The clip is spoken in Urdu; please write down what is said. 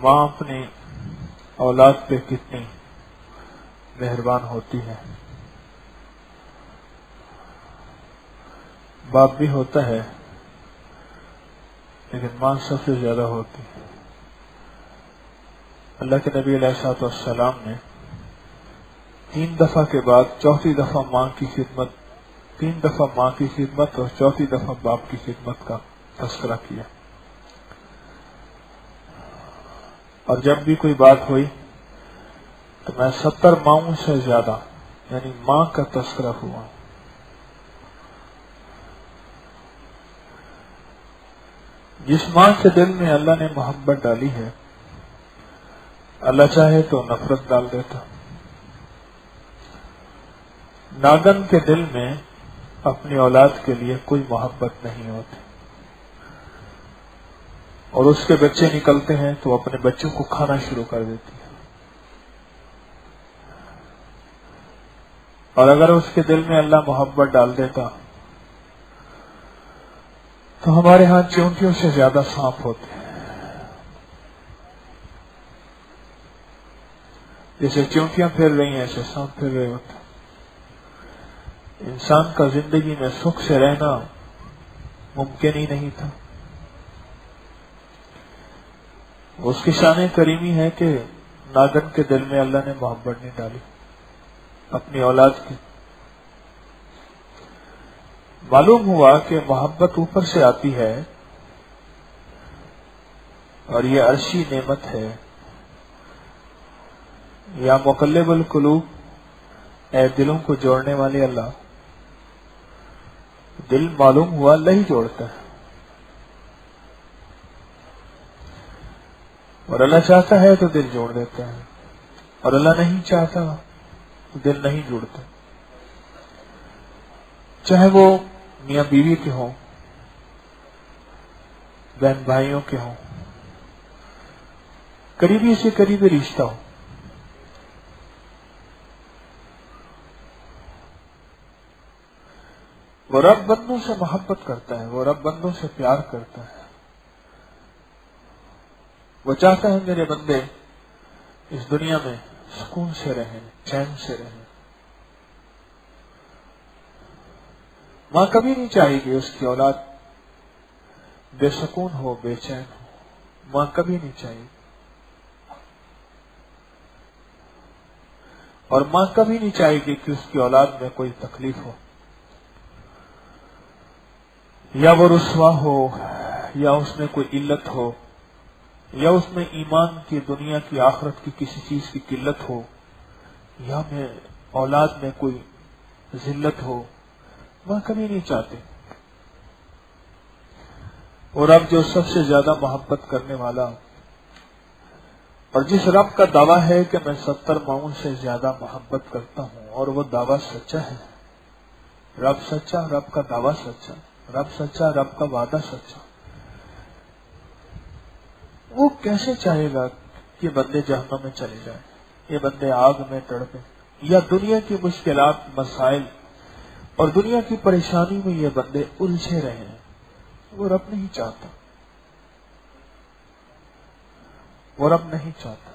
ماں اپنی اولاد پہ کتنی مہربان ہوتی ہے. باپ بھی ہوتا ہے لیکن ماں سب سے زیادہ ہوتی ہے. اللہ کے نبی علیہ الصلوۃ والسلام نے 3 دفعہ کے بعد چوتھی دفعہ ماں کی خدمت، 3 دفعہ ماں کی خدمت اور چوتھی دفعہ باپ کی خدمت کا تذکرہ کیا. اور جب بھی کوئی بات ہوئی تو میں 70 ماؤں سے زیادہ یعنی ماں کا تذکرہ ہوا. جس ماں کے دل میں اللہ نے محبت ڈالی ہے، اللہ چاہے تو نفرت ڈال دیتا. ناگن کے دل میں اپنی اولاد کے لیے کوئی محبت نہیں ہوتی، اور اس کے بچے نکلتے ہیں تو اپنے بچوں کو کھانا شروع کر دیتی ہے. اور اگر اس کے دل میں اللہ محبت ڈال دیتا تو ہمارے ہاں چیونٹیوں سے زیادہ سانپ ہوتے ہیں. جیسے چیونٹیاں پھر رہی ہیں ایسے سانپ پھر رہے ہوتے. انسان کا زندگی میں سکھ سے رہنا ممکن ہی نہیں تھا. اس کی شان کریمی ہے کہ ناگن کے دل میں اللہ نے محبت نہیں ڈالی اپنی اولاد کی. معلوم ہوا کہ محبت اوپر سے آتی ہے اور یہ عرشی نعمت ہے. یا مقلب القلوب، اے دلوں کو جوڑنے والے اللہ. دل معلوم ہوا اللہ ہی جوڑتا ہے، اور اللہ چاہتا ہے تو دل جوڑ دیتا ہے، اور اللہ نہیں چاہتا تو دل نہیں جوڑتا. چاہے وہ میاں بیوی کے ہوں، بہن بھائیوں کے ہوں، قریبی سے قریبی رشتہ ہو. وہ رب بندوں سے محبت کرتا ہے، وہ رب بندوں سے پیار کرتا ہے. وہ چاہتا ہے میرے بندے اس دنیا میں سکون سے رہیں، چین سے رہیں. ماں کبھی نہیں چاہے گی اس کی اولاد بے سکون ہو، بے چین ہو. ماں کبھی نہیں چاہے گی. اور ماں کبھی نہیں چاہے گی کہ اس کی اولاد میں کوئی تکلیف ہو، یا وہ رسوا ہو، یا اس میں کوئی علت ہو، یا اس میں ایمان کی، دنیا کی، آخرت کی کسی چیز کی قلت ہو، یا میں اولاد میں کوئی ذلت ہو. ماں کبھی نہیں چاہتے. اور اب جو سب سے زیادہ محبت کرنے والا، اور جس رب کا دعویٰ ہے کہ میں 70 ماؤں سے زیادہ محبت کرتا ہوں، اور وہ دعویٰ سچا ہے. رب سچا، رب کا دعویٰ سچا، رب سچا، رب کا وعدہ سچا. وہ کیسے چاہے گا کہ بندے جہنم میں چلے جائیں، یہ بندے آگ میں تڑپیں، یا دنیا کی مشکلات، مسائل اور دنیا کی پریشانی میں یہ بندے الجھے رہے ہیں؟ وہ رب نہیں چاہتا، وہ رب نہیں چاہتا.